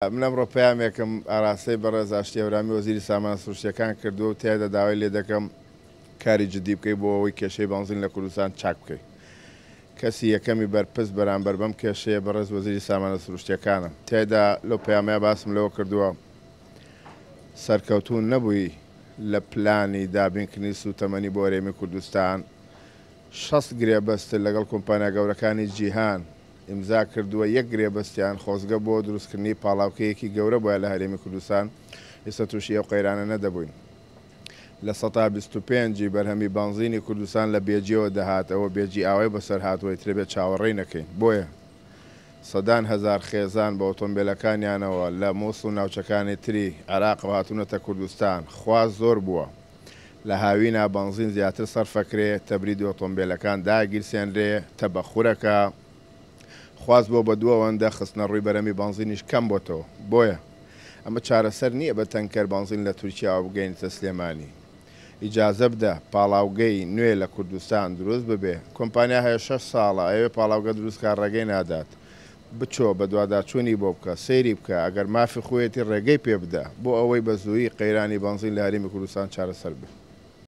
من ئەمڕۆ پەیامێکم ئاراستەی بەڕێز ئاشتی هەورامی وەزیری سامانە سروشتیەکان کردووە و تێدا داوای لێ دەکەم کاری جدی بکەی بۆ ئەوەی کێشەی بەنزین لە کوردستان چاک بکەیت. کەسی یەکەمی بەرپرس بەرامبەر بەم کێشەیە بەڕێز وەزیری سامانە سروشتیەکانە. تێدا لەو پەیامەیە باسم لەوە کردووە سەرکەوتوون نەبووی لە پلانی دابینکردنی سوتەمەنی بۆ هەرێمی کوردستان 6 گرێبەستن لەگەڵ کۆمپانیا گەورەکانی جیهان ئیمزا کردووە یەک گرێبەستیان خۆزگە بۆ دروستکردنی پاڵاوکەیەکی گەورە بۆیە لە هەرێمی کوردستان ئێستا تووشی ئەو قەیرانە نەدەبووین. لە 125 بەرهەمی بەنزینی کوردستان لە بێجیەوە دەهاتەوە بێجی ئاوای بەسەر هاتووەی ترێبێت چاوەڕێی نەکەین. بۆیە سەدان هەزار خێزان بە ئۆتۆمبیلەکانیانەوە لە مووسڵ و ناوچەکانی تری عێراق هاتوونەتە کوردستان. خواز زۆر بووە لە هاوینا بەنزین زیاتر سەرفەکرێ، تەبریدی ئۆتۆمبیلەکان داگیرسێنرێ، تەبەخورەکە، خواز بۆ بە دووە ئەوەندە خستنە ڕووی بەرەمی بەنزینیش کەم بۆتەوە. بۆیە ئەمە چارەسەر نییە بە تەنکەر بەنزین لە تورکیاوە بگەینتە سلێمانی. ئیجازە بدە پاڵاوگەی نوێ لە کوردستان دروست ببێ. کۆمپانیا هەیە 6 ساڵە ئەوێ پاڵاوگە دروستکار ڕێگەی نادات. بچۆ بە دوواداچوونی بۆ بکە، سەیری بکە، ئەگەر مافی خۆیەتی ڕێگەی پێ بدە بۆ ئەوەی بە زوویی قەیرانی بەنزین لە هەرێمی کوردستان چارەسەر بێ.